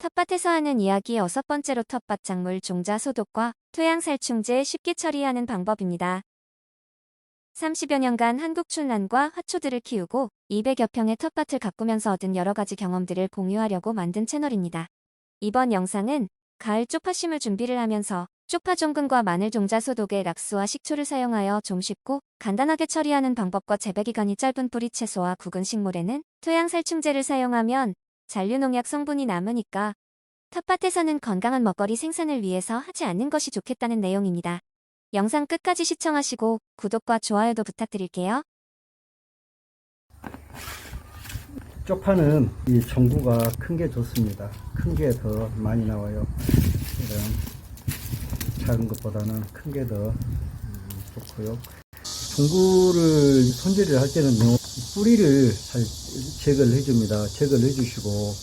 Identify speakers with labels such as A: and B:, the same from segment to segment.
A: 텃밭에서 하는 이야기 6번째로 텃밭 작물 종자 소독과 토양살충제 쉽게 처리하는 방법입니다. 30여 년간 한국춘란과 화초들을 키우고 200여 평의 텃밭을 가꾸면서 얻은 여러가지 경험들을 공유하려고 만든 채널입니다. 이번 영상은 가을 쪽파 심을 준비를 하면서 쪽파 종근과 마늘 종자 소독에 락스와 식초를 사용하여 좀 쉽고 간단하게 처리하는 방법과 재배기간이 짧은 뿌리 채소와 굳은 식물에는 토양살충제를 사용하면 잔류농약 성분이 남으니까 텃밭에서는 건강한 먹거리 생산을 위해서 하지 않는 것이 좋겠다는 내용입니다. 영상 끝까지 시청하시고 구독과 좋아요도 부탁드릴게요.
B: 쪽파는 이 종구가 큰 게 좋습니다. 큰 게 더 많이 나와요. 이런 작은 것보다는 큰 게 더 좋고요. 종구를 손질을 할 때는요, 뿌리를 잘 제거를 해줍니다. 제거를 해주시고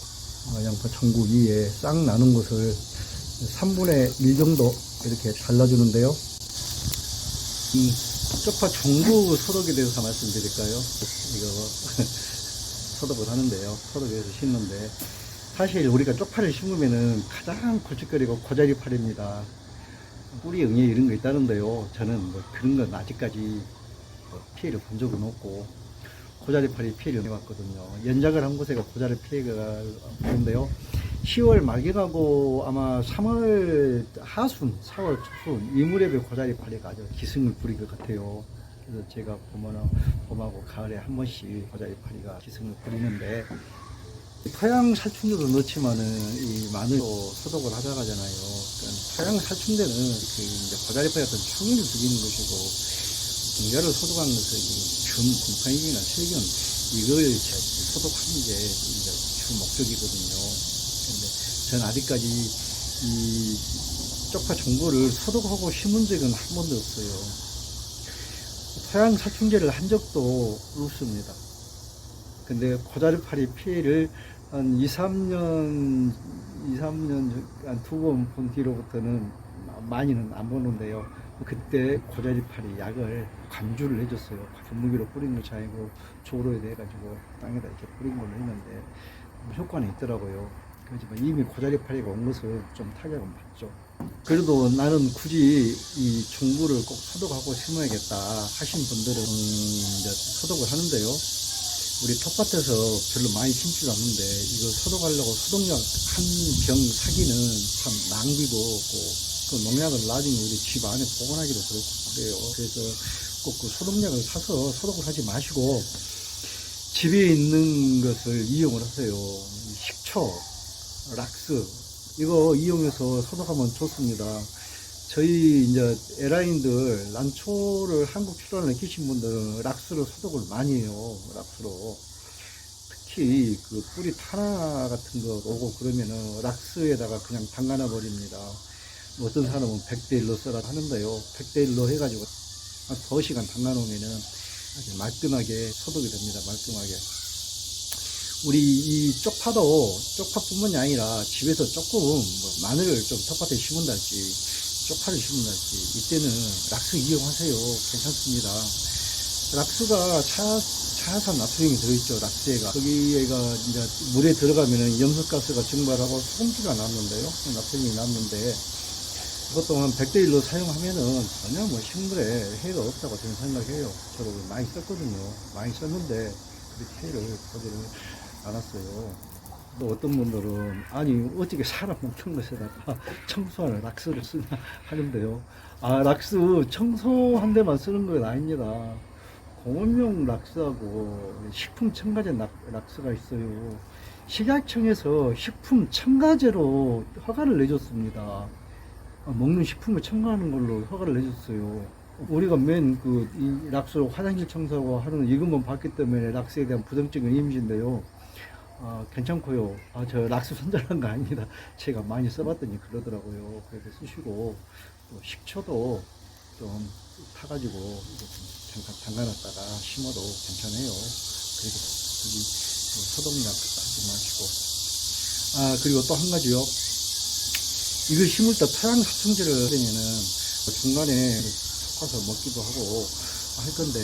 B: 양파 종구 위에 싹 나는 것을 3분의 1 정도 이렇게 잘라주는데요. 이 쪽파 종구 소독에 대해서 말씀드릴까요? 이거 소독을 하는데요. 소독해서 심는데, 사실 우리가 쪽파를 심으면은 가장 골칫거리고 고자리팔입니다. 뿌리 응애 이런 거 있다는데요. 저는 뭐 그런 건 아직까지 피해를 본 적은 없고, 고자리팔이 피해를 내봤거든요. 연작을 한 곳에 고자리 피해가 보는데요. 10월 말경하고 아마 3월 하순, 4월 초순 이 무렵에 고자리팔이가 아주 기승을 부릴 것 같아요. 그래서 제가 보면은 봄하고 가을에 한 번씩 고자리팔이가 기승을 부리는데, 토양살충제도 넣지만은 이 마늘도 소독을 하자 하잖아요. 그러니까 토양살충제는 그 이제 고자리팔이 같은 충을 죽이는 것이고, 공자를 소독하는 것은 균, 곰팡이나 세균 이걸 소독하는 게 이제 주 목적이거든요. 근데 전 아직까지 이 쪽파 종구를 소독하고 심은 적은 한 번도 없어요. 토양살충제를 한 적도 없습니다. 근데 고자리팔이 피해를 한 2-3년 한 2번 본 뒤로부터는 많이는 안 보는데요. 그때 고자리팔이 약을 감주를 해줬어요. 분무기로 뿌린 것이 아니고 조로에 대해가지고 땅에다 이렇게 뿌린 걸로 했는데 효과는 있더라고요. 그렇지만 이미 고자리팔이가 온 것은 좀 타격은 받죠. 그래도 나는 굳이 이 종구를 꼭 소독하고 심어야겠다 하신 분들은 이제 소독을 하는데요. 우리 텃밭에서 별로 많이 심지도 않는데 이거 소독하려고 소독약 한 병 사기는 참 낭비고 없고, 그 농약을 나중에 우리 집 안에 보관하기도 그렇고 그래요. 그래서 꼭 그 소독약을 사서 소독을 하지 마시고 집에 있는 것을 이용을 하세요. 식초, 락스 이거 이용해서 소독하면 좋습니다. 저희 이제 에라인들 난초를 한국 출란을 키신 분들은 락스로 소독을 많이 해요. 락스로 특히 그 뿌리 타나 같은 거 오고 그러면은 락스에다가 그냥 담가놔 버립니다. 어떤 사람은 100대 1로 써라 하는데요. 100대 1로 해가지고 한 2시간 담가 놓으면은 아주 말끔하게 소독이 됩니다. 말끔하게. 우리 이 쪽파뿐만이 아니라 집에서 조금 마늘을 좀 텃밭에 심은달지 쪽파를 심은달지 이때는 락스 이용하세요. 괜찮습니다. 락스가 차산 나트륨이 들어있죠. 락스에가 거기에가 이제 물에 들어가면은 염소가스가 증발하고 소금기가 남는데요. 나트륨이 남는데 그것도 한 100대 1로 사용하면은 전혀 뭐 식물에 해가 없다고 저는 생각해요. 저도 많이 썼거든요. 많이 썼는데 그렇게 해를 보지를 않았어요. 또 어떤 분들은 아니 어떻게 사람 먹는 것에다가 청소하는 락스를 쓰냐 하는데요. 아, 락스 청소한 데만 쓰는 건 아닙니다. 공원용 락스하고 식품 첨가제 락스가 있어요. 식약청에서 식품 첨가제로 허가를 내줬습니다. 먹는 식품을 첨가하는 걸로 허가를 내줬어요. 우리가 이 락스로 화장실 청소하고 하는 이것만 봤기 때문에 락스에 대한 부정적인 이미지인데요. 괜찮고요. 저 락스 손절한 거 아닙니다. 제가 많이 써봤더니 그러더라고요. 그래서 쓰시고, 또 식초도 좀 타가지고 잠깐 담가놨다가 심어도 괜찮아요. 그리고 소독약 하지 마시고. 그리고 또 한 가지요. 이걸 심을 때 토양살충제를 하려면은 중간에 섞어서 먹기도 하고 할 건데,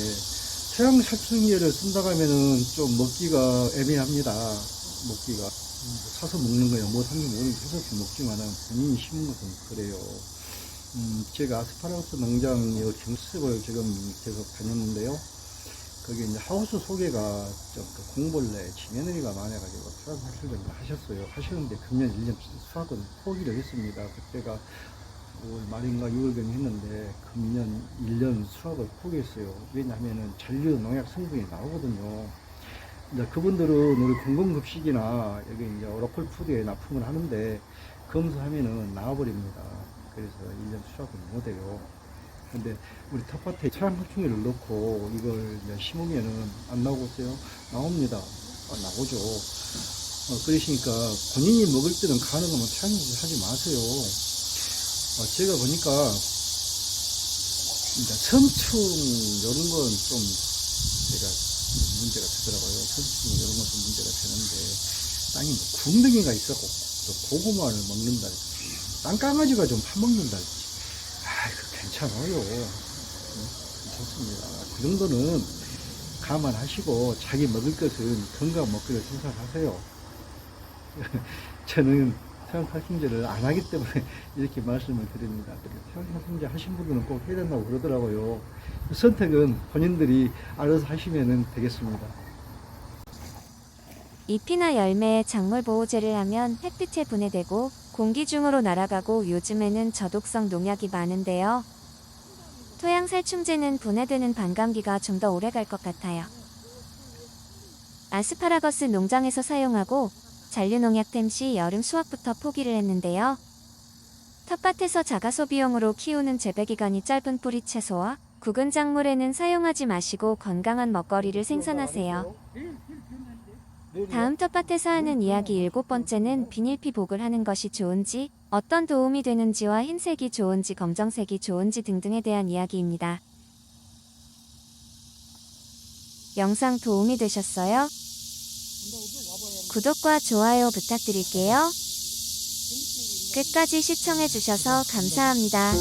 B: 토양살충제를 쓴다고 하면은 좀 먹기가 애매합니다. 먹기가. 사서 먹는 거야. 뭐 삼겹 먹는 거 사서 먹지만은 본인이 심은 것은 그래요. 제가 아스파라거스 농장 경습을 지금 계속 다녔는데요. 거기 이제 하우스 소개가 좀그 공벌레, 지면허리가 많아가지고 수확하시려고 하셨어요. 하시는데 금년 1년 수확은 포기를 했습니다. 그때가 5월 말인가 6월경에 했는데 금년 1년 수확을 포기했어요. 왜냐하면은 잔류 농약 성분이 나오거든요. 이제 그분들은 우리 공공급식이나 여기 이제 오라클 푸드에 납품을 하는데 검사하면은 나와버립니다. 그래서 1년 수확을 못해요. 근데 우리 텃밭에 토양살충제를 넣고 이걸 이제 심으면은 안 나오고 있어요? 나옵니다. 나오죠. 그러시니까 본인이 먹을 때는 가능하면 토양살충제 하지 마세요. 제가 보니까 이제 선충 이런 건 좀 제가 문제가 되더라고요. 선충 이런 건 좀 문제가 되는데 땅이 뭐 궁둥이가 있었고 또 고구마를 먹는달지 땅강아지가 좀 파먹는달지 괜찮아요. 괜찮습니다. 그 정도는 감안하시고 자기 먹을 것은 건강 먹거리를 생산하세요. 저는 태양살충제를 안 하기 때문에 이렇게 말씀을 드립니다. 태양살충제 하신 분들은 꼭 해야 된다고 그러더라고요. 선택은 본인들이 알아서 하시면 되겠습니다.
A: 잎이나 열매에 작물 보호제를 하면 햇빛에 분해되고 공기 중으로 날아가고 요즘에는 저독성 농약이 많은데요. 토양살충제는 분해되는 반감기가 좀 더 오래 갈 것 같아요. 아스파라거스 농장에서 사용하고 잔류농약템 시 여름 수확부터 포기를 했는데요. 텃밭에서 자가소비용으로 키우는 재배기간이 짧은 뿌리 채소와 굵은 작물에는 사용하지 마시고 건강한 먹거리를 생산하세요. 다음 텃밭에서 하는 이야기 7번째는 비닐피복을 하는 것이 좋은지, 어떤 도움이 되는지와 흰색이 좋은지 검정색이 좋은지 등등에 대한 이야기입니다. 영상 도움이 되셨어요? 구독과 좋아요 부탁드릴게요. 끝까지 시청해주셔서 감사합니다.